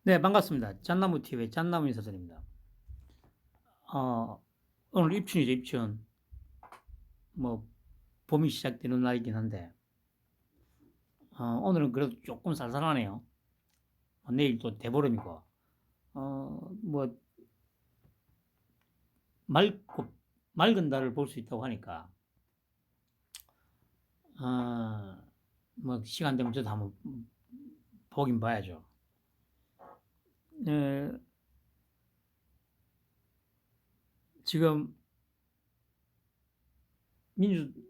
네, 반갑습니다. 짠나무 TV의 짠나무 인사드립니다. 오늘 입춘이죠, 입춘. 뭐, 봄이 시작되는 날이긴 한데, 오늘은 그래도 조금 쌀쌀하네요. 내일 또 대보름이고, 뭐, 맑고, 맑은 달을 볼 수 있다고 하니까, 어, 뭐, 시간 되면 저도 한번 보긴 봐야죠. 에, 지금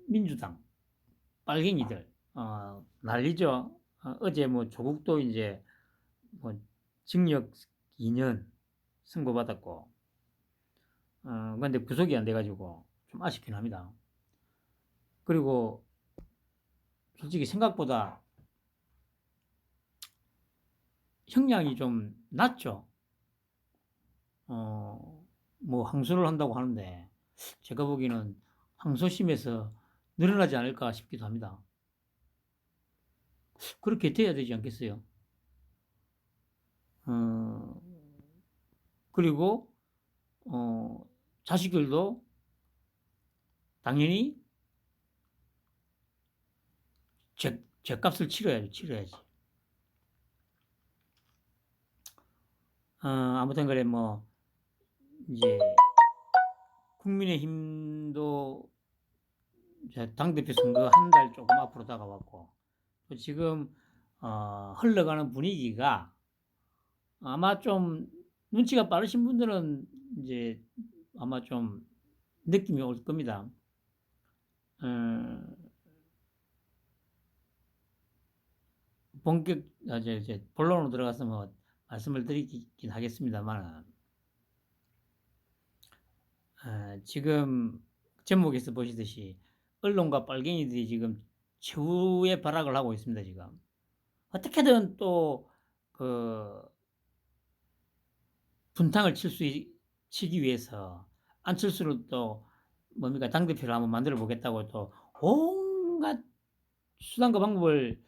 민주당, 빨갱이들, 난리죠. 어제 뭐 조국도 이제 뭐 징역 2년 선고받았고, 근데 구속이 안 돼가지고 좀 아쉽긴 합니다. 그리고 솔직히 생각보다 형량이 좀 낮죠. 뭐 항소를 한다고 하는데 제가 보기에는 항소심에서 늘어나지 않을까 싶기도 합니다. 그렇게 돼야 되지 않겠어요? 어, 그리고 자식들도 당연히 죄값을 치러야지. 아무튼 그래 뭐 이제 국민의힘도 당대표 선거 한 달 조금 앞으로 다가왔고, 또 지금 흘러가는 분위기가 아마 좀 눈치가 빠르신 분들은 이제 아마 좀 느낌이 올 겁니다. 어, 본격 이제 본론으로 들어가서 뭐 말씀을 드리긴 하겠습니다만, 지금 제목에서 보시듯이 언론과 빨갱이들이 지금 최후의 발악을 하고 있습니다. 지금 어떻게든 또 그 분탕을 치기 위해서 안철수를 또 뭡니까 당대표를 한번 만들어 보겠다고 또 온갖 수단과 방법을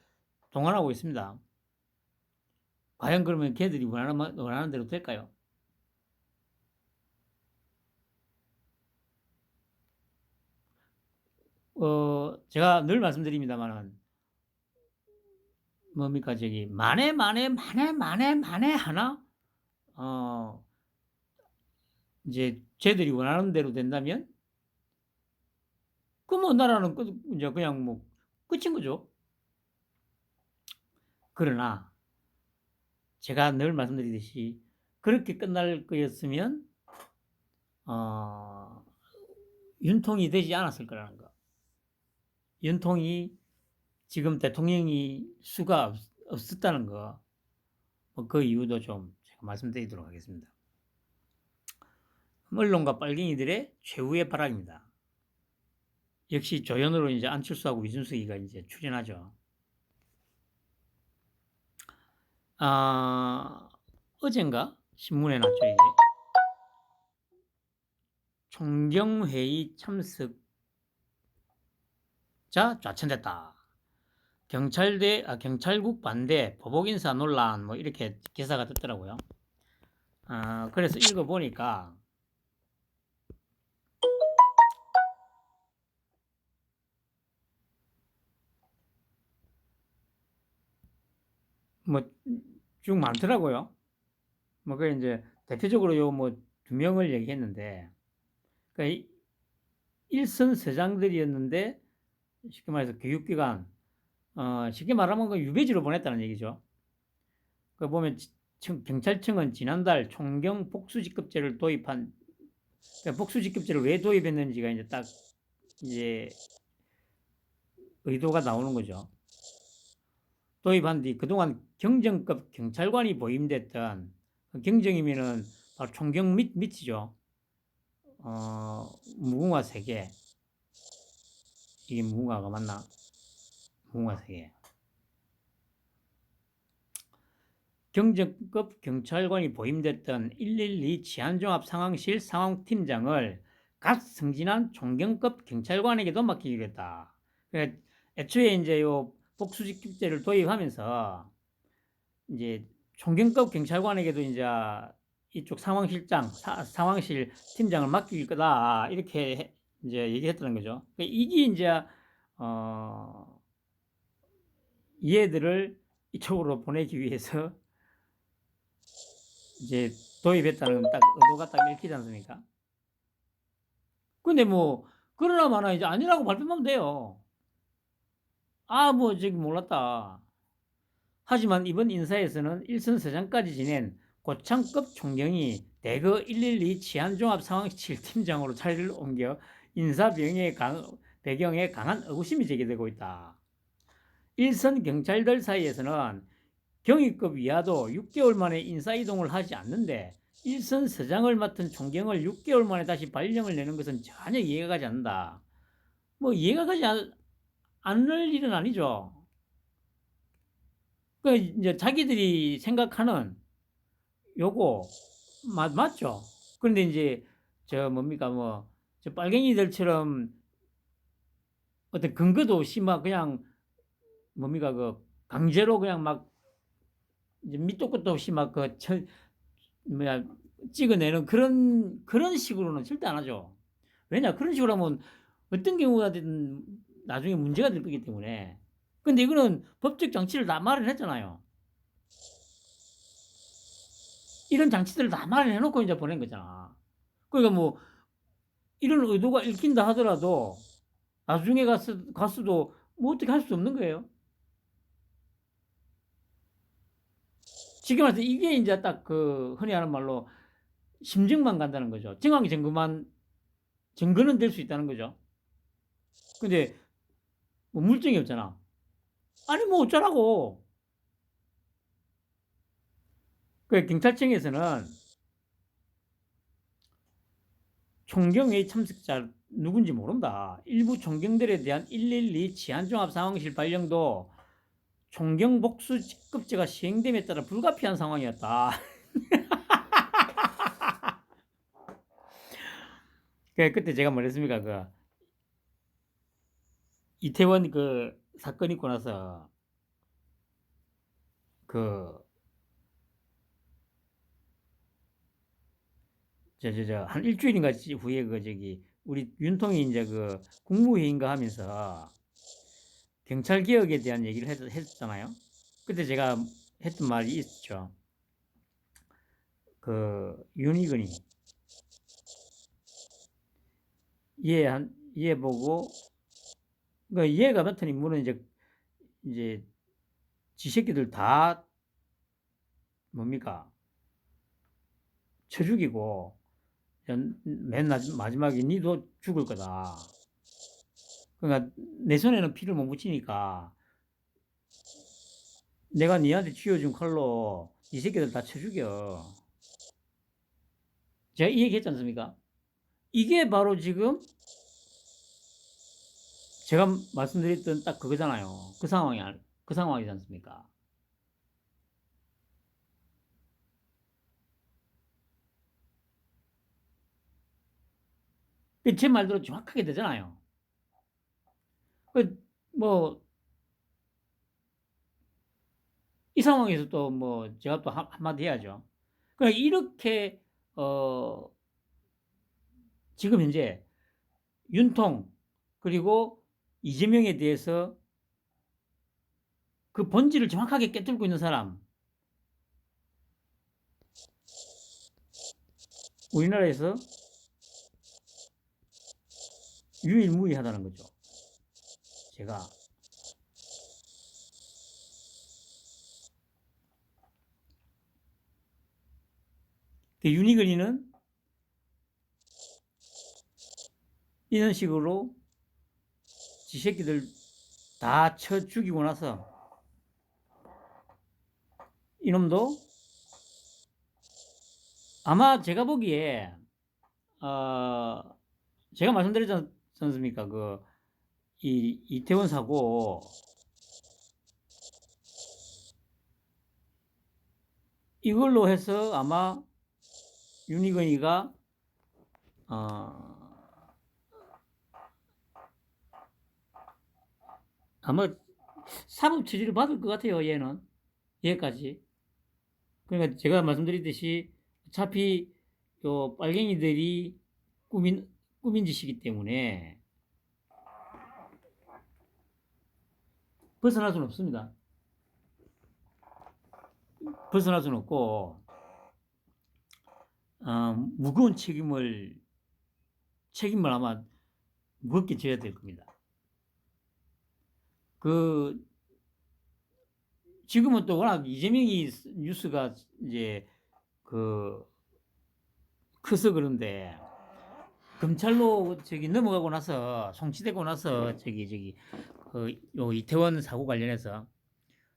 동원하고 있습니다. 과연 그러면 걔들이 원하는 대로 될까요? 제가 늘 말씀드립니다만은 뭡니까 저기 만에 하나 어 이제 쟤들이 원하는 대로 된다면 그 뭐 나라는 이제 그냥 뭐 끝인 거죠. 그러나 제가 늘 말씀드리듯이 그렇게 끝날 거였으면 어, 윤통이 되지 않았을 거라는 거. 윤통이 지금 대통령이 수가 없었다는 거. 뭐그 이유도 좀 제가 말씀드리도록 하겠습니다. 언론과 빨갱이들의 최후의 발악입니다. 역시 조연으로 이제 안철수하고 이준석이가 이제 출연하죠. 어젠가 신문에 났죠, 이게. 총경회의 참석자 좌천됐다. 경찰국 반대 보복인사 논란 뭐 이렇게 기사가 떴더라고요. 그래서 읽어보니까 뭐 쭉 많더라고요. 뭐 그 이제 대표적으로 요 뭐 두 명을 얘기했는데 그 일선 서장들이었는데 쉽게 말해서 교육기관 쉽게 말하면 그 유배지로 보냈다는 얘기죠. 그 보면 경찰청은 지난달 총경 복수직급제를 도입한 그러니까 복수직급제를 왜 도입했는지가 이제 딱 이제 의도가 나오는 거죠. 도입한 뒤 그동안 경정급 경찰관이 보임됐던 경정이면은 바로 총경 밑이죠. 무궁화 3개. 이게 무궁화가 맞나? 무궁화 3개. 경정급 경찰관이 보임됐던 112 치안종합상황실 상황팀장을 갓 승진한 총경급 경찰관에게도 맡기기로 했다. 애초에 이제 요 복수직급제를 도입하면서 이제 총경급 경찰관에게도 이제 이쪽 상황실 팀장을 맡길 거다 이렇게 이제 얘기했다는 거죠. 그러니까 이게 이제 얘들을 이쪽으로 보내기 위해서 이제 도입했다는 딱 의도가 딱 읽히지 않습니까? 근데 뭐 그러나 마나 이제 아니라고 발표하면 돼요. 뭐 저기 몰랐다. 하지만 이번 인사에서는 일선 서장까지 지낸 고창급 총경이 대거 112 치안종합상황실 팀장으로 자리를 옮겨 인사 배경에 강한 의구심이 제기되고 있다. 일선 경찰들 사이에서는 경위급 이하도 6개월 만에 인사 이동을 하지 않는데 일선 서장을 맡은 총경을 6개월 만에 다시 발령을 내는 것은 전혀 이해가 가지 않는다. 뭐 이해가 가지 않을 일은 아니죠. 그 이제 자기들이 생각하는 요거 맞죠? 그런데 이제 저 뭡니까 저 빨갱이들처럼 어떤 근거도 없이 막 그냥 뭡니까 강제로 그냥 막 이제 밑도 끝도 없이 막 뭐야 찍어내는 그런 식으로는 절대 안 하죠. 왜냐 그런 식으로 하면 어떤 경우가 든 나중에 문제가 될 거기 때문에. 근데 이거는 법적 장치를 다 마련했잖아요. 이런 장치들을 다 마련해놓고 이제 보낸 거잖아. 그러니까 뭐 이런 의도가 읽힌다 하더라도 나중에 갔어도 뭐 어떻게 할 수 없는 거예요. 지금 와서 이게 이제 딱 흔히 하는 말로 심증만 간다는 거죠. 정황 증거는 될 수 있다는 거죠. 근데 뭐 물증이 없잖아. 아니 뭐 어쩌라고. 그 경찰청에서는 총경회의 참석자 누군지 모른다. 일부 총경들에 대한 112 치안종합상황실 발령도 총경 복수 직급제가 시행됨에 따라 불가피한 상황이었다. 그때 제가 뭐랬습니까? 이태원 사건 있고 나서 한 일주일인가 후에 우리 윤통이 이제 국무회의인가 하면서 경찰 개혁에 대한 얘기를 했잖아요. 그때 제가 했던 말이 있었죠. 윤희근이 얘 보고 얘가 맡은 인물은 이제 지새끼들 다 뭡니까 쳐 죽이고 맨 마지막에 니도 죽을 거다. 그러니까 내 손에는 피를 못 묻히니까 내가 니한테 쥐어준 칼로 이 새끼들 다 쳐 죽여. 제가 이 얘기 했지 않습니까? 이게 바로 지금 제가 말씀드렸던 딱 그거잖아요. 그 상황이지 않습니까? 제 말대로 정확하게 되잖아요. 뭐, 이 상황에서 또 제가 또 한마디 해야죠. 그러니까 이렇게, 지금 현재 윤통, 그리고 이재명에 대해서 그 본질을 정확하게 깨뚫고 있는 사람, 우리나라에서 유일무이하다는 거죠. 제가. 윤희근이는 이런 식으로 지 새끼들 다 쳐 죽이고 나서 이놈도 아마 제가 보기에 제가 말씀드렸지 않습니까? 이태원 사고 이걸로 해서 아마 윤희근이가 아마 사법 처리를 받을 것 같아요. 얘까지. 그러니까 제가 말씀드렸듯이 어차피 요 빨갱이들이 꾸민 짓이기 때문에 벗어날 수는 없습니다. 벗어날 수는 없고, 무거운 책임을 아마 무겁게 져야 될 겁니다. 지금은 또 워낙 이재명이 뉴스가 이제 커서 그런데, 검찰로 넘어가고 나서, 송치되고 나서, 요 이태원 사고 관련해서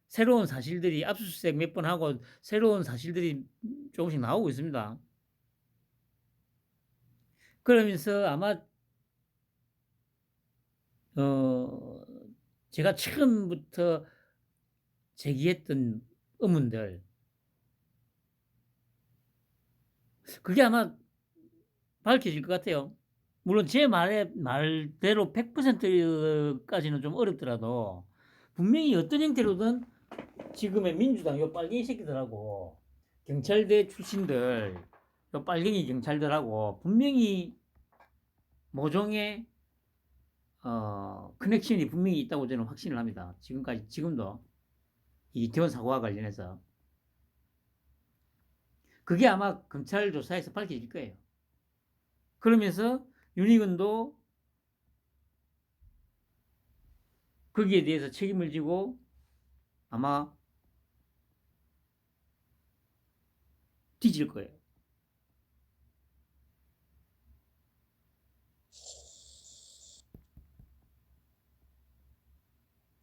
새로운 사실들이 압수수색 몇 번 하고 새로운 사실들이 조금씩 나오고 있습니다. 그러면서 아마 제가 처음부터 제기했던 의문들, 그게 아마 밝혀질 것 같아요. 물론 제 말대로 100%까지는 좀 어렵더라도 분명히 어떤 형태로든 지금의 민주당 요 빨갱이 새끼들하고 경찰대 출신들, 요 빨갱이 경찰들하고 분명히 모종의 커넥션이 분명히 있다고 저는 확신을 합니다. 지금도 이태원 사고와 관련해서 그게 아마 검찰 조사에서 밝혀질 거예요. 그러면서 윤희근도 거기에 대해서 책임을 지고 아마 뒤질 거예요.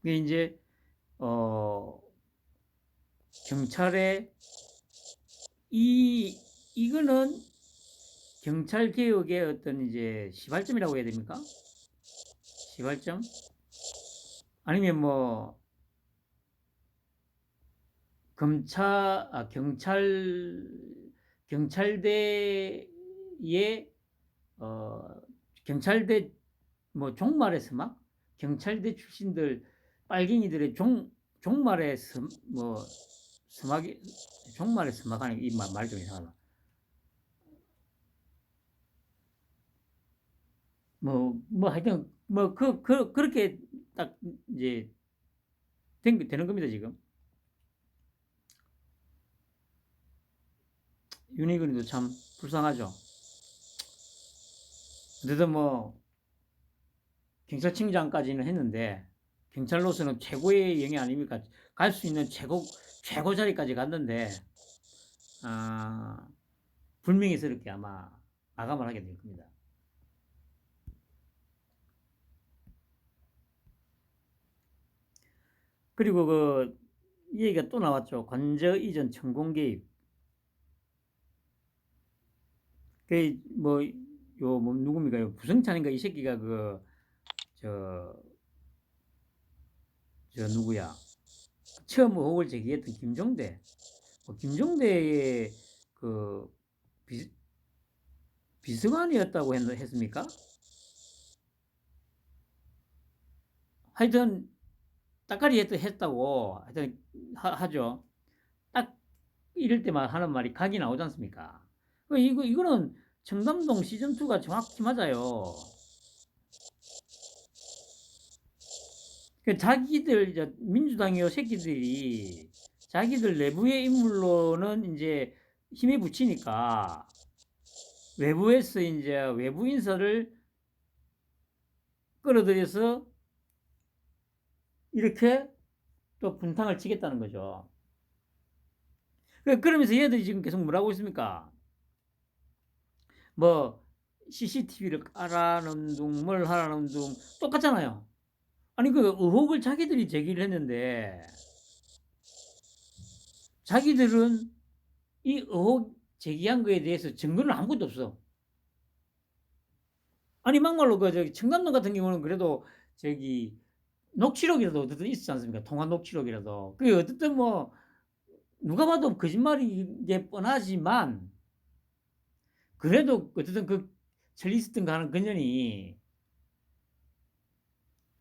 이게 이제 경찰의 이거는 경찰 개혁의 어떤 이제 시발점이라고 해야 됩니까? 시발점? 아니면 뭐 경찰대의 경찰대 뭐 종말의 서막? 경찰대 출신들 빨갱이들의 종말의 서막이 종말의 서막 하는 이 말이 좀 이상하다. 하여튼 그렇게 딱 이제 되는 겁니다 지금. 윤희근이도 참 불쌍하죠. 어쨌든 뭐 경찰청장까지는 했는데 경찰로서는 최고의 영예 아닙니까? 갈 수 있는 최고 자리까지 갔는데 불명예스럽게 아마 마감을 하게 될 겁니다. 그리고 이 얘기가 또 나왔죠. 관저 이전 천공 개입. 누굽니까? 부성찬인가 이 새끼가 누구야? 처음 의혹을 제기했던 김종대. 김종대의 비서관이었다고 했습니까? 하여튼 따까리 했다고 하여튼 하죠. 딱 이럴 때만 하는 말이 각이 나오지 않습니까? 이거는 청담동 시즌2가 정확히 맞아요. 자기들 민주당의 새끼들이 자기들 내부의 인물로는 이제 힘에 붙이니까 외부에서 이제 외부 인사를 끌어들여서 이렇게 또 분탕을 치겠다는 거죠. 그러면서 얘들이 지금 계속 뭐라고 있습니까? 뭐 CCTV를 깔아놓은 둥 뭘 하라는 둥 똑같잖아요. 아니 의혹을 자기들이 제기를 했는데 자기들은 이 의혹 제기한 거에 대해서 증거는 아무것도 없어. 아니 막말로 청담동 같은 경우는 그래도 녹취록이라도 어쨌든 있지 않습니까? 통화 녹취록이라도. 그게 어쨌든 뭐 누가 봐도 거짓말이게 뻔하지만 그래도 어쨌든 첼리스트 가는 그년이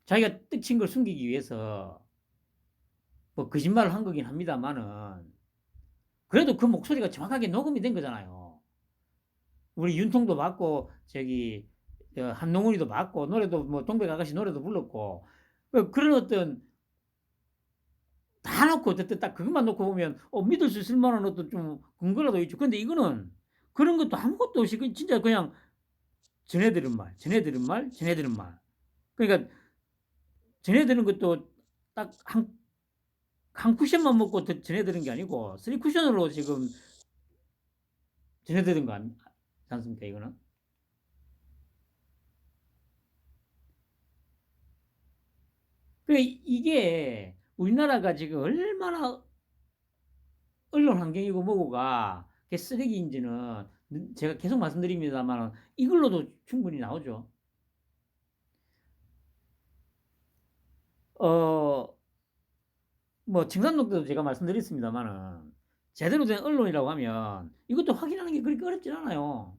자기가 뜻친 걸 숨기기 위해서 뭐 거짓말을 한 거긴 합니다만은 그래도 그 목소리가 정확하게 녹음이 된 거잖아요. 우리 윤통도 맞고 저기 한농훈이도 맞고 노래도 뭐 동백아가씨 노래도 불렀고 그런 어떤 다 놓고 어쨌든 딱 그것만 놓고 보면 믿을 수 있을 만한 어떤 좀 근거라도 있죠. 근데 이거는 그런 것도 아무것도 없이 진짜 그냥 전해들은 말, 전해들은 말, 전해들은 말. 그러니까 전해드는 것도 딱 한 쿠션만 먹고 전해드는 게 아니고 3쿠션으로 지금 전해드는 거 아니지 않습니까, 이거는? 이게 우리나라가 지금 얼마나 언론 환경이고 뭐고가 쓰레기인지는 제가 계속 말씀드립니다만 이걸로도 충분히 나오죠. 뭐 청산동 때도 제가 말씀드렸습니다만은 제대로 된 언론이라고 하면 이것도 확인하는 게 그렇게 어렵진 않아요.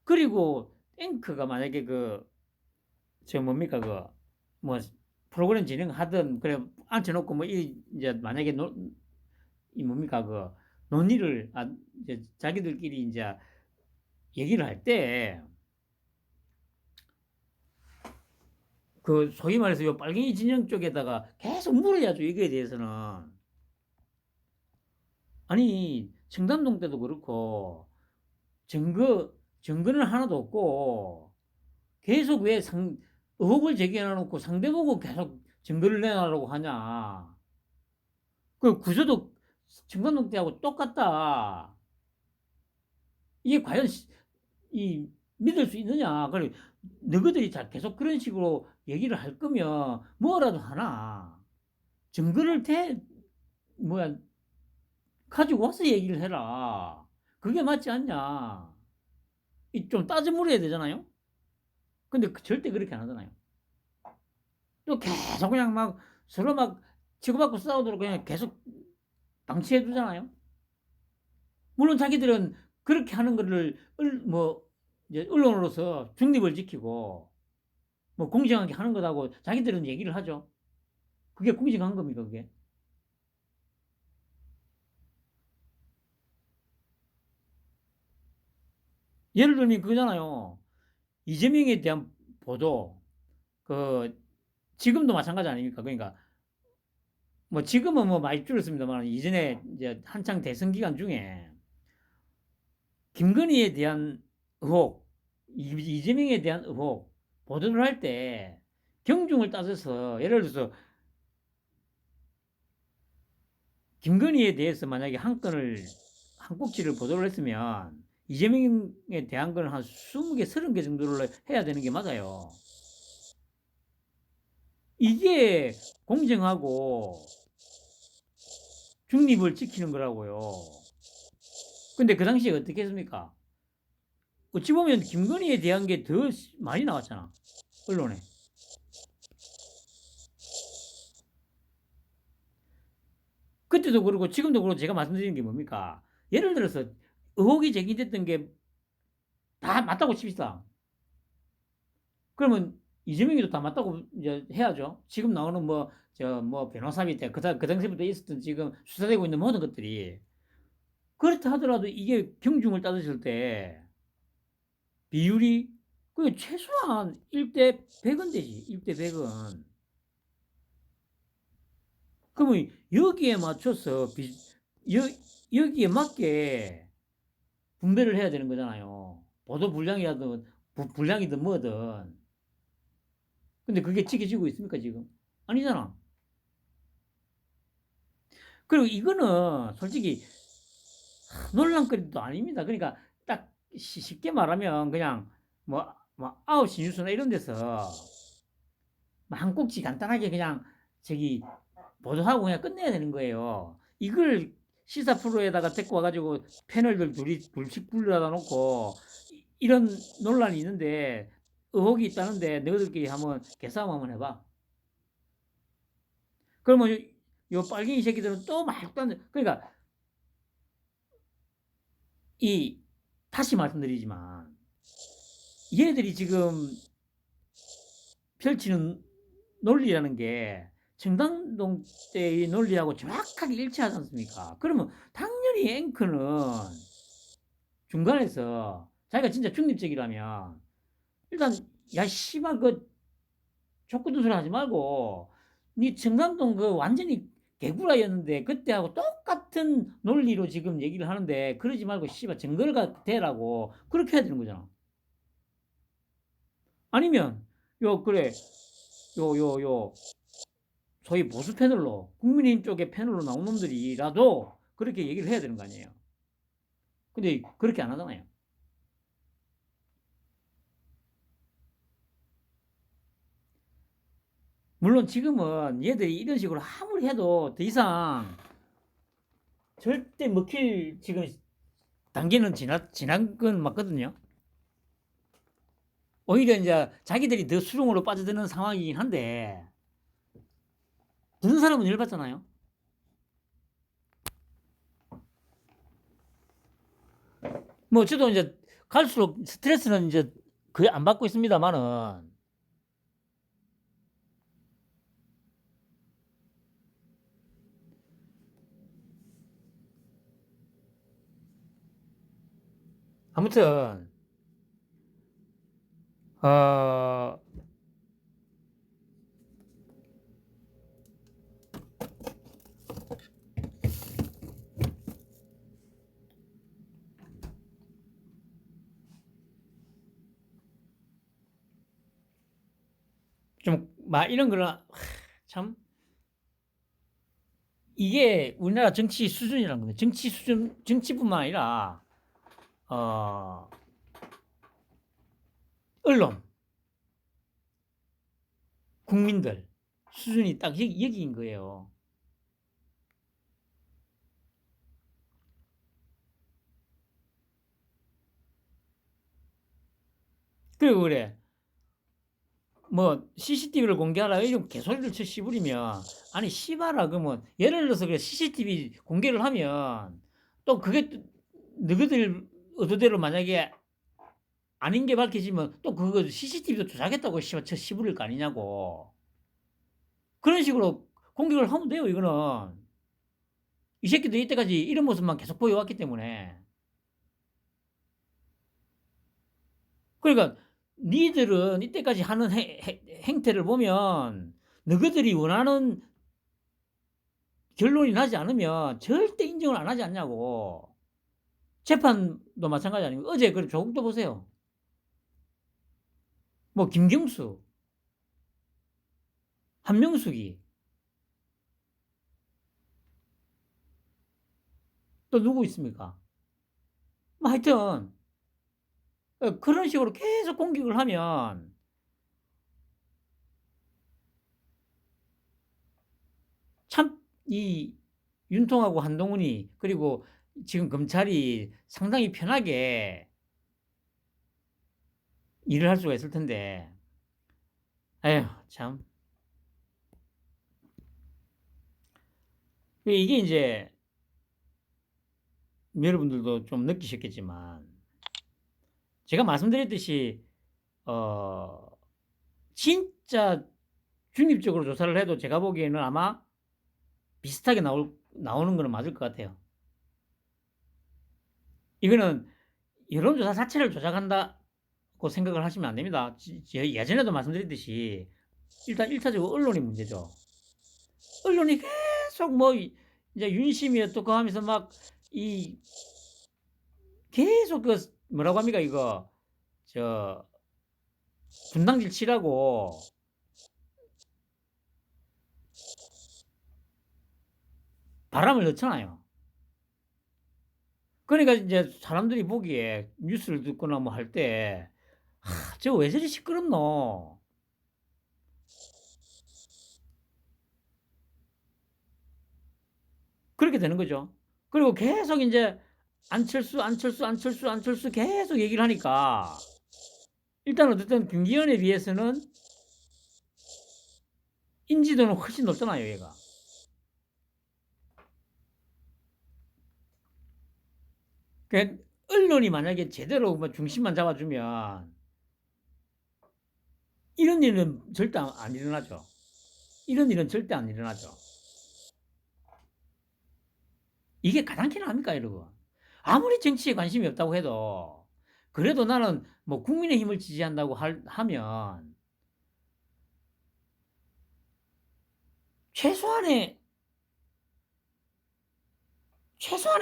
그리고 앵커가 만약에 저 뭡니까 뭐 프로그램 진행하든 그래 앉혀놓고 뭐 이제 만약에 이 뭡니까 논의를 이제 자기들끼리 이제 얘기를 할 때 소위 말해서 요 빨갱이 진영 쪽에다가 계속 물어야죠. 이거에 대해서는. 아니 청담동 때도 그렇고 증거는 하나도 없고 계속 왜 의혹을 제기해놓고 상대 보고 계속 증거를 내놔라고 하냐. 그 구조도 청담동 때하고 똑같다. 이게 과연 믿을 수 있느냐. 그래 너희들이 계속 그런 식으로 얘기를 할 거면 뭐라도 하나 증거를 뭐야 가지고 와서 얘기를 해라. 그게 맞지 않냐. 좀 따져 물어야 되잖아요. 근데 절대 그렇게 안 하잖아요. 또 계속 그냥 막 서로 막 치고받고 싸우도록 그냥 계속 방치해 두잖아요. 물론 자기들은 그렇게 하는 거를 뭐 이제 언론으로서 중립을 지키고 뭐 공정하게 하는 거라고 자기들은 얘기를 하죠. 그게 공정한 겁니까, 그게? 예를 들면 그거잖아요. 이재명에 대한 보도, 지금도 마찬가지 아닙니까? 그러니까 뭐 지금은 뭐 많이 줄었습니다만 이전에 이제 한창 대선 기간 중에 김건희에 대한 의혹, 이재명에 대한 의혹 보도를 할 때 경중을 따져서 예를 들어서 김건희에 대해서 만약에 한 꼭지를 보도를 했으면 이재명에 대한 건 한 20개, 30개 정도를 해야 되는 게 맞아요. 이게 공정하고 중립을 지키는 거라고요. 근데 그 당시에 어떻게 했습니까? 어찌 보면 김건희에 대한 게 더 많이 나왔잖아. 언론에. 그때도 그렇고 지금도 그렇고 제가 말씀드리는 게 뭡니까? 예를 들어서 의혹이 제기됐던 게 다 맞다고 칩시다. 그러면 이재명이도 다 맞다고 이제 해야죠. 지금 나오는 변호사 밑에 그 당시부터 있었던 지금 수사되고 있는 모든 것들이 그렇다 하더라도 이게 경중을 따졌을 때 비율이 최소한 1대 100은 되지. 1대 100은. 그러면 여기에 맞춰서 여기에 맞게 분배를 해야 되는 거잖아요. 보도 불량이든 뭐든. 근데 그게 지켜지고 있습니까, 지금? 아니잖아. 그리고 이거는 솔직히 논란거리도 아닙니다. 그러니까 딱 쉽게 말하면 그냥 뭐 9시 뉴스나 이런 데서 한 꼭지 간단하게 그냥 저기 보도하고 그냥 끝내야 되는 거예요. 이걸 시사 프로에다가 데리고 와가지고 패널들 둘씩 불러다 놓고 이런 논란이 있는데 의혹이 있다는데 너희들끼리 한번 개싸움 한번 해봐. 그러면 요 빨갱이 새끼들은 또 말도 안 돼. 그러니까 다시 말씀드리지만 얘네들이 지금 펼치는 논리라는 게 청담동 때의 논리하고 정확하게 일치하지 않습니까? 그러면 당연히 당연히 앵커는 중간에서 자기가 진짜 중립적이라면 일단 야 씨발 그 족구도 소리 하지 말고 니 청담동 그 완전히 개구라였는데 그때하고 똑같은 논리로 지금 얘기를 하는데 그러지 말고 씨발 증거가 대라고 그렇게 해야 되는 거잖아. 아니면 요 그래 요 소위 보수 패널로 국민의힘 쪽의 패널로 나온 놈들이라도 그렇게 얘기를 해야 되는 거 아니에요. 근데 그렇게 안 하잖아요. 물론 지금은 얘들이 이런 식으로 아무리 해도 더 이상 절대 먹힐 지금 단계는 지난 건 맞거든요. 오히려 이제 자기들이 더 수렁으로 빠져드는 상황이긴 한데 듣는 사람은 열받잖아요. 뭐 저도 이제 갈수록 스트레스는 이제 거의 안 받고 있습니다만은 아무튼 어 좀 막 이런 거는 참 이게 우리나라 정치 수준이라는 겁니다. 정치 수준 정치뿐만 아니라 어 언론 국민들 수준이 딱 여기인 거예요. 그리고 그래 뭐 CCTV를 공개하라 이런 개소리를 쳐 씹으리면 아니 씨발아 그러면 예를 들어서 그래 CCTV 공개를 하면 또 그게 너희들 의도대로 만약에 아닌 게 밝혀지면 또 그거 CCTV도 조작했다고 씨발 쳐 씹으릴 거 아니냐고. 그런 식으로 공격을 하면 돼요 이거는. 이 새끼들 이때까지 이런 모습만 계속 보여왔기 때문에. 그러니까 니들은 이때까지 하는 행태를 보면 너희들이 원하는 결론이 나지 않으면 절대 인정을 안 하지 않냐고. 재판도 마찬가지 아니고 어제 그 조국도 보세요. 뭐 김경수, 한명숙이 또 누구 있습니까? 뭐 하여튼 그런 식으로 계속 공격을 하면 참 이 윤통하고 한동훈이 그리고 지금 검찰이 상당히 편하게 일을 할 수가 있을 텐데 에휴 참 이게 이제 여러분들도 좀 느끼셨겠지만 제가 말씀드렸듯이 진짜 중립적으로 조사를 해도 제가 보기에는 아마 비슷하게 나오는 거는 맞을 것 같아요. 이거는 여론조사 자체를 조작한다고 생각을 하시면 안 됩니다. 예전에도 말씀드렸듯이 일단 1차적으로 언론이 문제죠. 언론이 계속 뭐 이제 윤심이 어떻고 하면서 막 이 계속 그 뭐라고 합니까 이거 저 분당질 치라고 바람을 넣잖아요. 그러니까 이제 사람들이 보기에 뉴스를 듣거나 뭐 할 때, 저 왜 저리 시끄럽노? 그렇게 되는 거죠. 그리고 계속 이제 안철수 계속 얘기를 하니까 일단 어쨌든 김기현에 비해서는 인지도는 훨씬 높잖아요, 얘가. 그 언론이 만약에 제대로 뭐 중심만 잡아주면 이런 일은 절대 안 일어나죠. 이런 일은 절대 안 일어나죠. 이게 가당키나 합니까, 여러분? 아무리 정치에 관심이 없다고 해도 그래도 나는 뭐 국민의힘을 지지한다고 하면 최소한의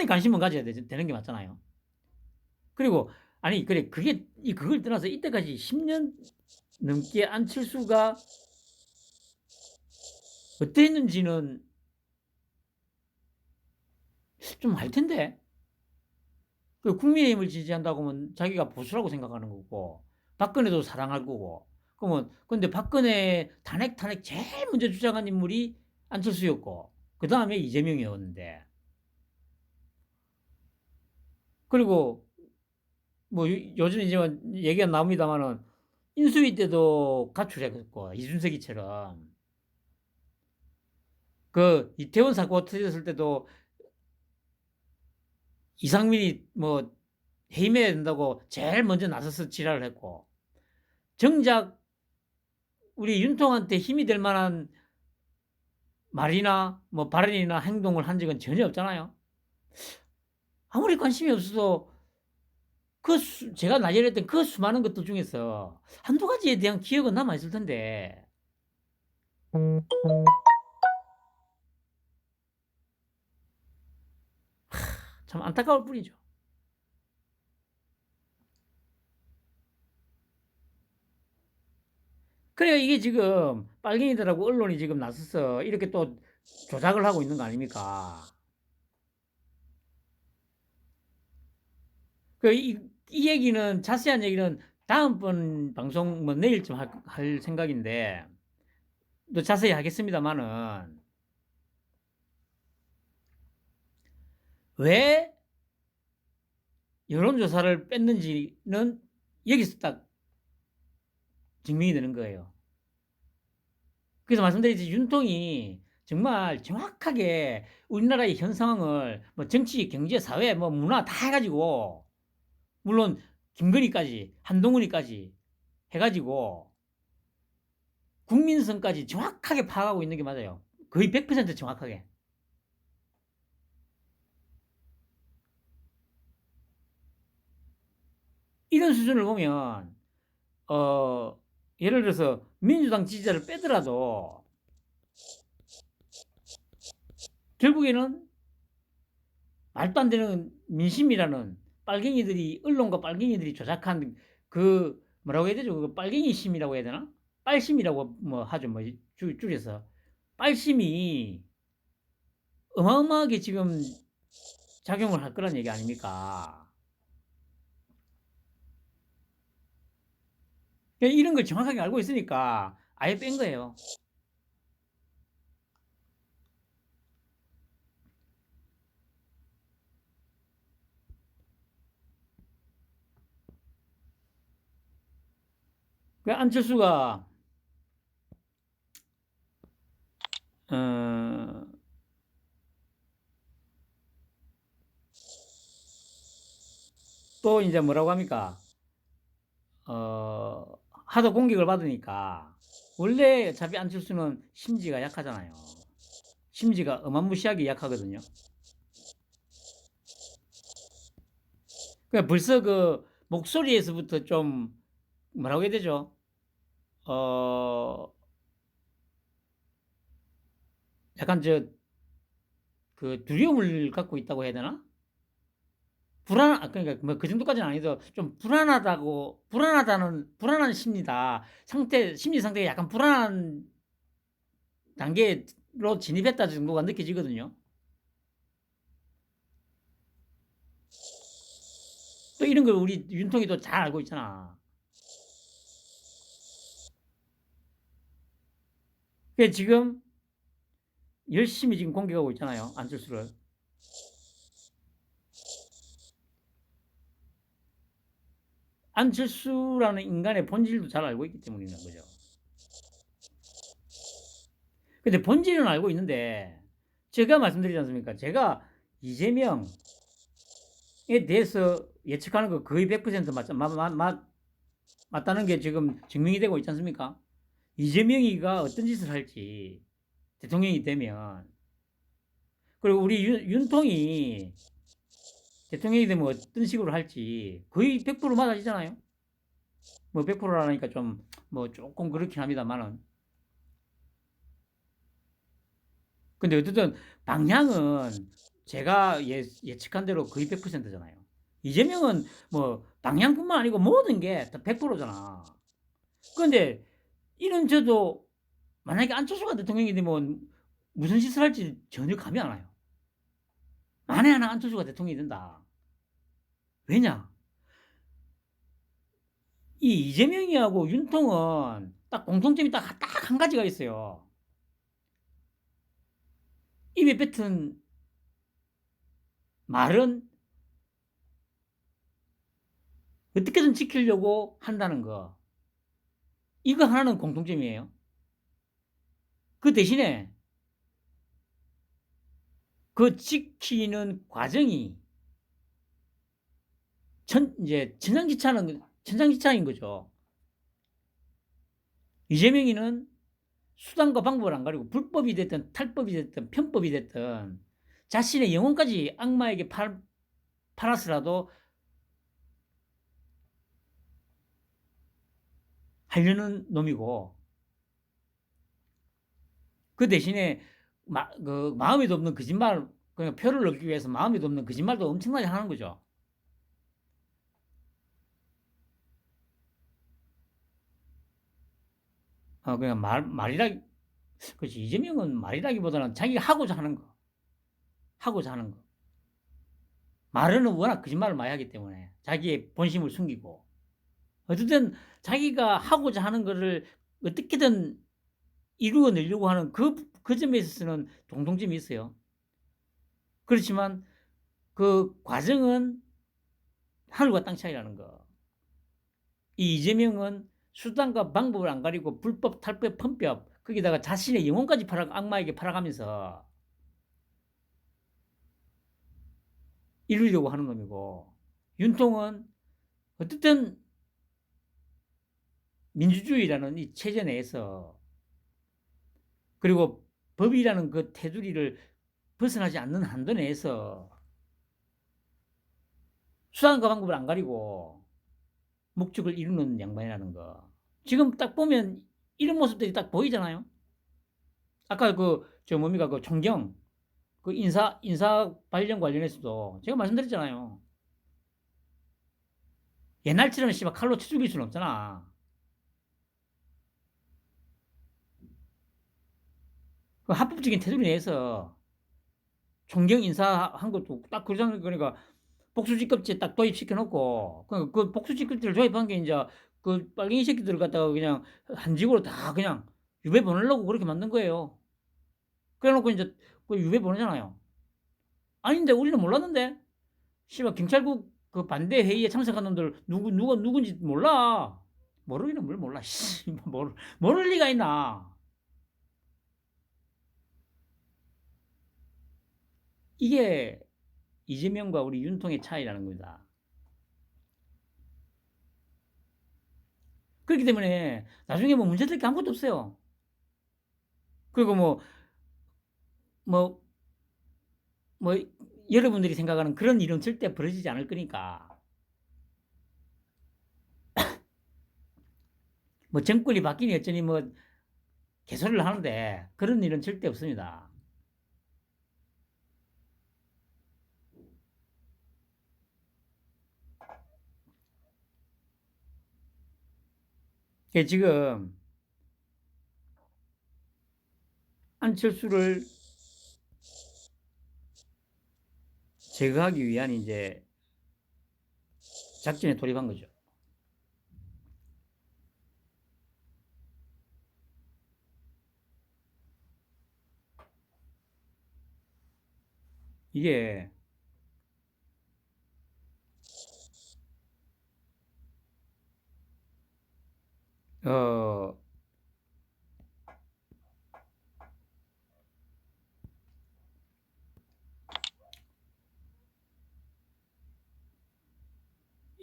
관심은 가져야 되는 게 맞잖아요. 그리고 아니 그래 그걸 떠나서 이때까지 10년 넘게 안철수가 어땠는지는 좀 알 텐데. 그 국민의힘을 지지한다고 하면 자기가 보수라고 생각하는 거고 박근혜도 사랑할 거고. 그러면 근데 박근혜 탄핵 제일 먼저 주장한 인물이 안철수였고 그 다음에 이재명이었는데, 그리고 뭐 요즘 이제 얘기가 나옵니다만은 인수위 때도 가출했고 이준석이처럼 그 이태원 사고 터졌을 때도 이상민이 뭐 해임해야 된다고 제일 먼저 나서서 지랄을 했고, 정작 우리 윤통한테 힘이 될 만한 말이나 뭐 발언이나 행동을 한 적은 전혀 없잖아요. 아무리 관심이 없어도 제가 나열했던 그 수많은 것들 중에서 한두 가지에 대한 기억은 남아있을 텐데, 참 안타까울 뿐이죠. 그래요. 이게 지금 빨갱이들하고 언론이 지금 나서서 이렇게 또 조작을 하고 있는 거 아닙니까? 이 얘기는, 자세한 얘기는 다음번 방송 뭐 내일쯤 할 생각인데, 또 자세히 하겠습니다만은, 왜 여론조사를 뺐는지는 여기서 딱 증명이 되는 거예요. 그래서 말씀드리지, 윤통이 정말 정확하게 우리나라의 현 상황을 뭐 정치, 경제, 사회, 뭐 문화 다 해가지고, 물론 김건희까지, 한동훈이까지 해가지고 국민성까지 정확하게 파악하고 있는 게 맞아요. 거의 100% 정확하게. 이런 수준을 보면 예를 들어서 민주당 지지자를 빼더라도 결국에는 말도 안 되는 민심이라는, 빨갱이들이, 언론과 빨갱이들이 조작한 그 뭐라고 해야 되죠? 그 빨갱이 심이라고 해야 되나? 빨심이라고 뭐 하죠. 뭐 줄여서 빨심이 어마어마하게 지금 작용을 할 거란 얘기 아닙니까? 이런 걸 정확하게 알고 있으니까 아예 뺀 거예요. 안철수가 어, 또 이제 뭐라고 합니까? 하도 공격을 받으니까, 원래 어차피 안철수는 심지가 약하잖아요. 심지가 어마무시하게 약하거든요. 그러니까 벌써 그 목소리에서부터 좀 뭐라고 해야 되죠? 약간 그 두려움을 갖고 있다고 해야 되나? 그러니까 뭐 그 정도까지는 아니도 좀 불안한 심리다. 심리 상태가 약간 불안한 단계로 진입했다 정도가 느껴지거든요. 또 이런 걸 우리 윤통이 또 잘 알고 있잖아. 그래서 지금 열심히 지금 공격하고 있잖아요, 안철수를. 안철수라는 인간의 본질도 잘 알고 있기 때문이라는 거죠. 근데 본질은 알고 있는데, 제가 말씀드리지 않습니까? 제가 이재명에 대해서 예측하는 거 거의 100% 맞다는 게 지금 증명이 되고 있지 않습니까? 이재명이가 어떤 짓을 할지, 대통령이 되면. 그리고 우리 윤통이 대통령이 되면 어떤 식으로 할지 거의 100% 맞아지잖아요. 뭐 100%라니까 좀 뭐 조금 그렇긴 합니다만은. 근데 어쨌든 방향은 제가 예측한 대로 거의 100%잖아요. 이재명은 뭐 방향뿐만 아니고 모든 게 다 100%잖아. 그런데 이런 저도 만약에 안철수가 대통령이 되면 무슨 짓을 할지 전혀 감이 안 와요. 만에 하나 안철수가 대통령이 된다. 왜냐? 이 이재명이하고 윤통은 딱 공통점이 딱 한 가지가 있어요. 입에 뱉은 말은 어떻게든 지키려고 한다는 거. 이거 하나는 공통점이에요. 그 대신에 그 지키는 과정이 이제 천장지차인 거죠. 이재명이는 수단과 방법을 안 가리고 불법이 됐든 탈법이 됐든 편법이 됐든 자신의 영혼까지 악마에게 팔았으라도 하려는 놈이고, 그 대신에 마음에도 없는 거짓말, 그냥 표를 얻기 위해서 마음에도 없는 거짓말도 엄청나게 하는 거죠. 그냥 그렇지. 이재명은 말이라기보다는 자기가 하고자 하는 거. 하고자 하는 거. 말은 워낙 거짓말을 많이 하기 때문에 자기의 본심을 숨기고. 어쨌든 자기가 하고자 하는 거를 어떻게든 이루어내려고 하는 그 점에 있어서는 동동점이 있어요. 그렇지만 그 과정은 하늘과 땅 차이라는 거. 이 이재명은 수단과 방법을 안 가리고 불법, 탈법, 편법, 거기다가 자신의 영혼까지 악마에게 팔아가면서 이루려고 하는 놈이고, 윤통은 어쨌든 민주주의라는 이 체제 내에서, 그리고 법이라는 그 테두리를 벗어나지 않는 한도 내에서 수단과 방법을 안 가리고 목적을 이루는 양반이라는 거. 지금 딱 보면 이런 모습들이 딱 보이잖아요. 아까 뭡니까, 총경, 인사 관련해서도 제가 말씀드렸잖아요. 옛날처럼 씨발 칼로 쳐 죽일 수는 없잖아. 그 합법적인 테두리 내에서 총경 인사한 것도 딱 그러잖아요. 그러니까 복수직급제 딱 도입시켜 놓고, 그 복수직급제를 도입한 게 이제 그 빨갱이 새끼들을 갖다가 그냥 한직으로 다 그냥 유배 보내려고 그렇게 만든 거예요. 그래 놓고 이제 그 유배 보내잖아요. 아닌데 우리는 몰랐는데? 씨발 경찰국 그 반대 회의에 참석한 놈들 누가 누군지 몰라. 모르기는 뭘 몰라. 씨, 모를 리가 있나? 이게 이재명과 우리 윤통의 차이라는 겁니다. 그렇기 때문에 나중에 뭐 문제될 게 아무것도 없어요. 그리고 뭐, 뭐, 여러분들이 생각하는 그런 일은 절대 벌어지지 않을 거니까. 뭐 정권이 바뀌니 어쩌니 뭐 개소리를 하는데 그런 일은 절대 없습니다. 지금 안철수를 제거하기 위한 이제 작전에 돌입한 거죠. 이게 어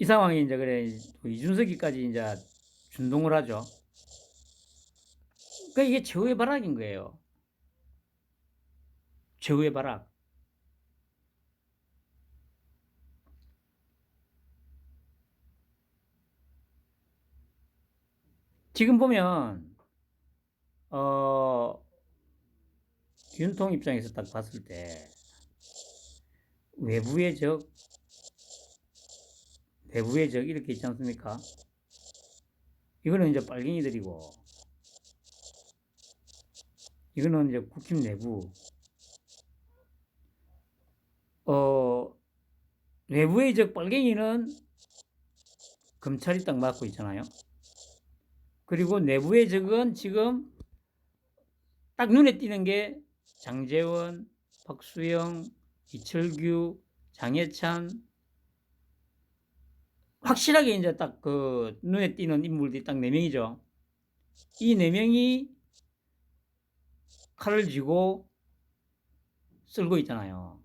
이 상황이 이제 그래 이준석이까지 이제 준동을 하죠. 그러니까 이게 최후의 발악인 거예요. 최후의 발악. 지금 보면 윤통 입장에서 딱 봤을 때 외부의 적, 내부의 적 이렇게 있지 않습니까? 이거는 이제 빨갱이들이고 이거는 이제 국힘 내부. 외부의 적 빨갱이는 검찰이 딱 맡고 있잖아요. 그리고 내부의 적은 지금 딱 눈에 띄는 게 장제원, 박수영, 이철규, 장해찬, 확실하게 이제 딱 그 눈에 띄는 인물들이 딱 4명이죠. 이 4명이 칼을 쥐고 쓸고 있잖아요.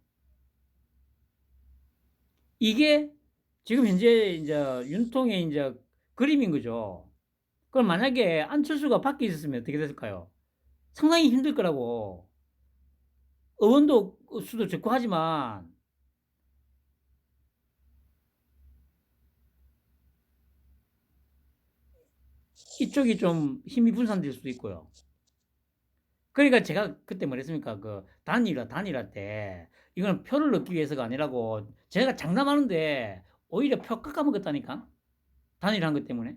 이게 지금 현재 이제 윤통의 이제 그림인 거죠. 그럼 만약에 안철수가 밖에 있었으면 어떻게 됐을까요? 상당히 힘들 거라고. 의원도 수도 적고 하지만 이쪽이 좀 힘이 분산될 수도 있고요. 그러니까 제가 그때 뭐랬습니까? 그 단일화 때 이거는 표를 넣기 위해서가 아니라고 제가 장담하는데 오히려 표 깎아먹었다니까? 단일화한 것 때문에.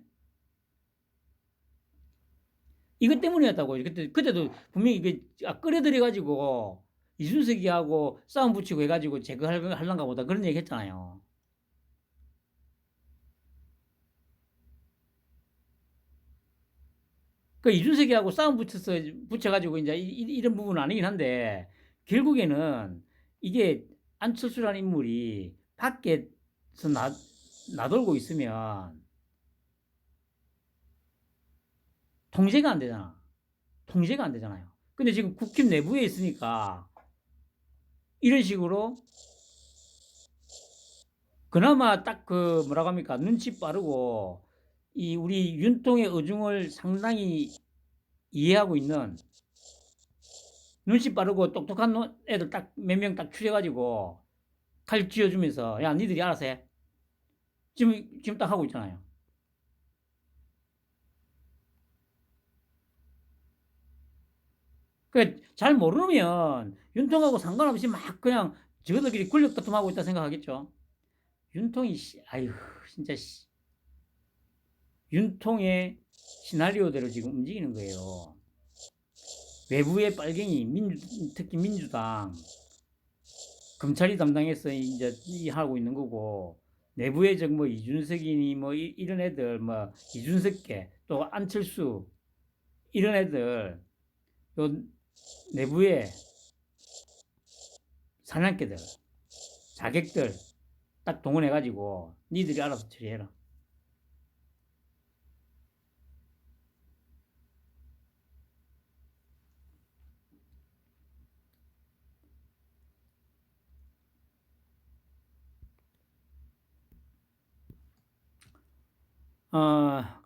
이것 때문이었다고. 그때도 분명히 이게 끌어들여가지고 이준석이하고 싸움 붙이고 해가지고 제거하려는가 보다 그런 얘기 했잖아요. 그 이준석이하고 싸움 붙여가지고 이제 이런 부분은 아니긴 한데 결국에는 이게 안철수라는 인물이 밖에서 나돌고 있으면 통제가 안 되잖아. 통제가 안 되잖아요. 근데 지금 국힘 내부에 있으니까 이런 식으로 그나마 딱 그 뭐라고 합니까? 눈치 빠르고 이 우리 윤통의 어중을 상당히 이해하고 있는 눈치 빠르고 똑똑한 애들 딱 몇 명 딱 추려가지고 칼 쥐어주면서 야 니들이 알아서 해. 지금 딱 하고 있잖아요. 그 잘 모르면 윤통하고 상관없이 막 그냥 저들끼리 권력 다툼하고 있다 생각하겠죠. 윤통이 아유 진짜 윤통의 시나리오대로 지금 움직이는 거예요. 외부의 빨갱이 특히 민주당 검찰이 담당해서 이제 하고 있는 거고 내부의 뭐 이준석이니 뭐 이런 애들 뭐 이준석계 또 안철수 이런 애들 요 내부의 사냥개들 자객들 딱 동원해 가지고 니들이 알아서 처리해라.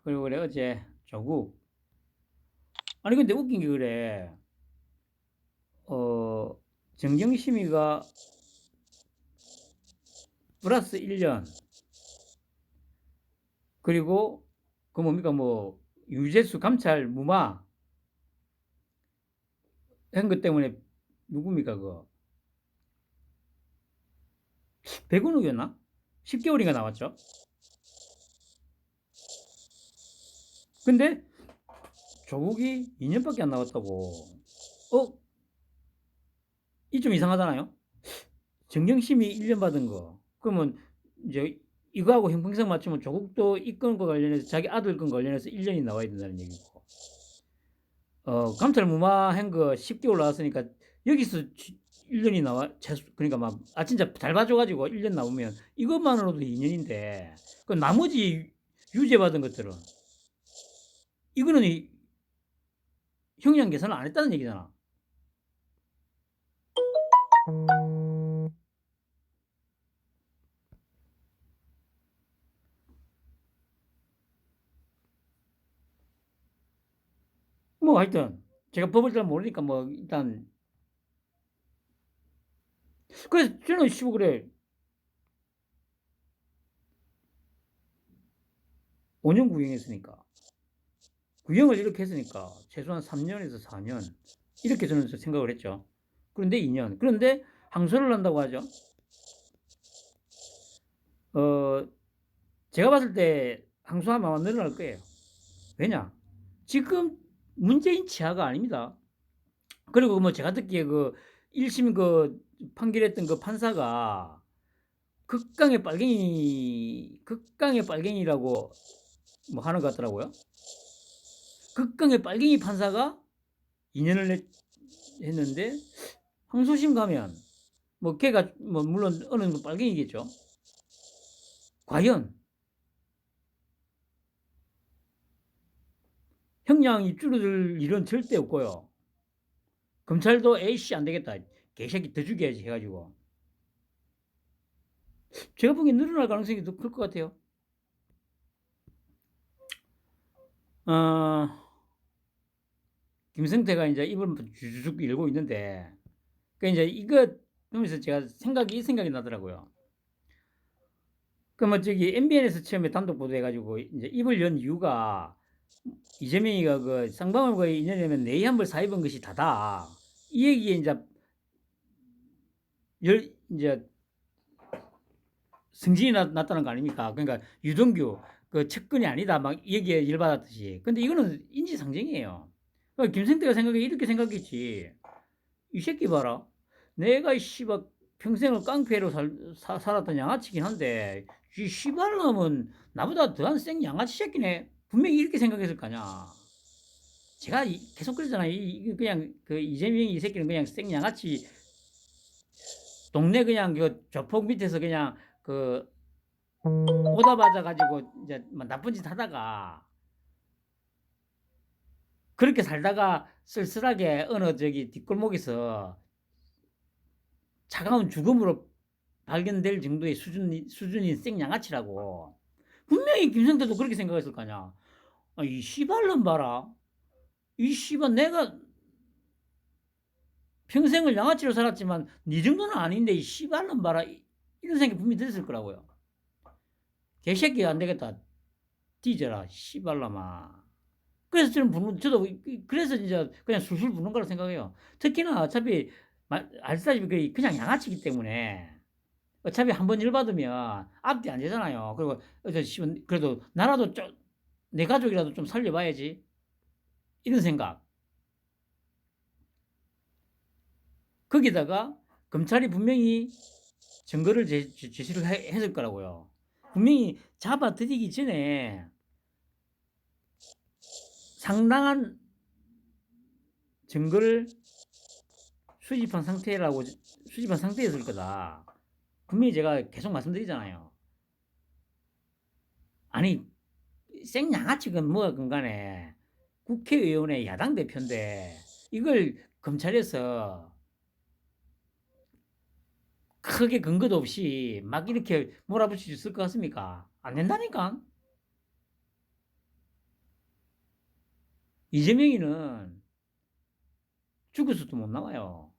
그리고 그래 어제 조국 아니 근데 웃긴 게 그래 정경심이가 플러스 1년 그리고 그 뭡니까 뭐 유재수 감찰 무마 한 것 때문에 누굽니까 그거 백운욱이었나? 10개월인가 나왔죠. 근데 조국이 2년밖에 안 나왔다고. 어? 이 좀 이상하잖아요. 정경심이 1년 받은 거. 그러면 이제 이거하고 형평성 맞추면 조국도 이 건과 관련해서 자기 아들 건 관련해서 1년이 나와야 된다는 얘기고. 감찰 무마한 거 10개월 나왔으니까 여기서 1년이 나와 그러니까 막 진짜 잘 봐줘가지고 1년 나오면 이것만으로도 2년인데 그 나머지 유죄 받은 것들은 이거는 형량 계산을 안 했다는 얘기잖아. 뭐 하여튼 제가 법을 잘 모르니까 뭐 일단 그래서 저는 시고 그래 5년 구형했으니까 구형을 이렇게 했으니까 최소한 3년에서 4년 이렇게 저는 생각을 했죠. 그런데 2년. 그런데 항소를 한다고 하죠. 제가 봤을 때 항소하면 아마 늘어날 거예요. 왜냐? 지금 문재인 치하가 아닙니다. 그리고 뭐 제가 듣기에 그 1심 그 판결했던 그 판사가 극강의 빨갱이라고 뭐 하는 것 같더라고요. 극강의 빨갱이 판사가 2년을 했는데 항소심 가면 뭐 걔가 뭐 물론 어느 정도 빨갱이겠죠. 과연 형량이 줄어들 일은 절대 없고요. 검찰도 에이씨 안 되겠다. 개새끼 더 죽여야지 해가지고 제가 보기엔 늘어날 가능성이 더 클 것 같아요. 어, 김성태가 이제 입을 주죽 열고 있는데, 그 이제 이거 보면서 제가 이 생각이 나더라고요. 그 뭐 저기 MBN에서 처음에 단독 보도해가지고 이제 입을 연 이유가 이재명이가 그 쌍방울과 인연이면 내의 한벌 사입은 것이 다다. 이 얘기에 이제 승진이 났다는 거 아닙니까? 그러니까 유동규 그 측근이 아니다 막 얘기에 열받았듯이. 근데 이거는 인지상정이에요. 그러니까 김성태가 이렇게 생각했지. 이 새끼 봐라. 내가 씨발 평생을 깡패로 살았던 양아치긴 한데 이 씨발놈은 나보다 더한 생 양아치 새끼네. 분명히 이렇게 생각했을 거냐. 제가 계속 그러잖아요. 그냥 그 이재명이 이 새끼는 그냥 생 양아치 동네 그냥 그 조폭 밑에서 그냥 그 오다 맞아 가지고 이제 나쁜 짓 하다가 그렇게 살다가 쓸쓸하게 어느 저기 뒷골목에서 차가운 죽음으로 발견될 정도의 수준인 생양아치라고. 분명히 김성태도 그렇게 생각했을 거 아니야. 아, 이 씨발놈 봐라. 이 씨발 내가 평생을 양아치로 살았지만 네 정도는 아닌데 이 씨발놈 봐라. 이런 생각이 분명히 들었을 거라고요. 개새끼가 안 되겠다. 뒤져라. 씨발놈아. 그래서 저도 그래서 이제 그냥 술술 부는 거라 생각해요. 특히나 어차피 알다시피 그냥 양아치기 때문에 어차피 한 번 열받으면 앞뒤 안 되잖아요. 그리고 그래도 나라도 내 가족이라도 좀 살려봐야지. 이런 생각. 거기다가 검찰이 분명히 증거를 제시를 했을 거라고요. 분명히 잡아들이기 전에 상당한 증거를 수집한 상태였을 거다. 분명히 제가 계속 말씀드리잖아요. 아니 생양아치건 뭐건 간에 국회의원의 야당 대표인데 이걸 검찰에서 크게 근거도 없이 막 이렇게 몰아붙일 수 있을 것 같습니까? 안 된다니까. 이재명이는 죽어서도 못 나와요.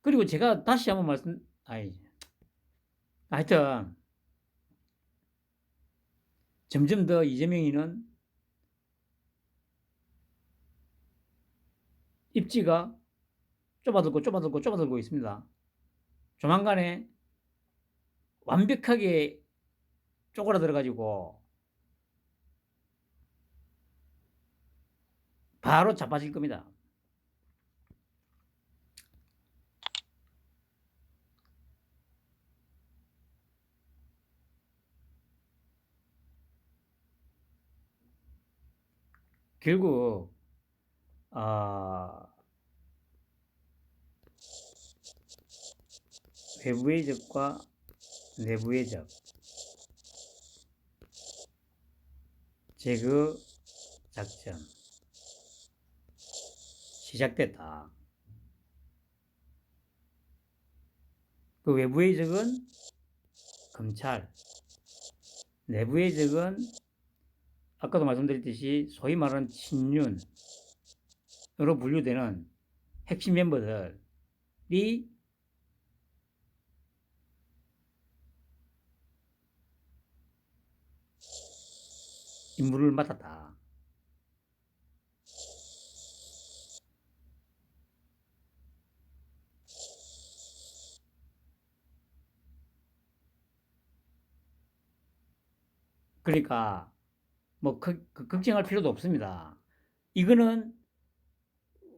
그리고 제가 다시 한번 하여튼 점점 더 이재명이는 입지가 좁아들고 있습니다. 조만간에 완벽하게 쪼그라들어가지고 바로 자빠질 겁니다. 결국 어, 외부의 적과 내부의 적 제거 작전 시작됐다. 그 외부의 적은 검찰, 내부의 적은 아까도 말씀드렸듯이 소위 말하는 친윤으로 분류되는 핵심 멤버들이 임무를 맡았다. 그러니까 뭐 걱정할 필요도 없습니다. 이거는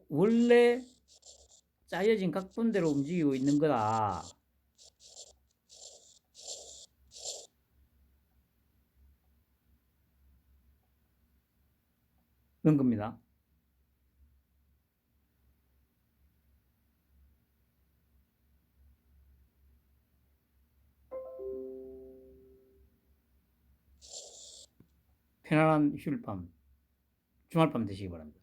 원래 짜여진 각본대로 움직이고 있는 거다. 그런 겁니다. 편안한 휴일밤, 주말밤 되시기 바랍니다.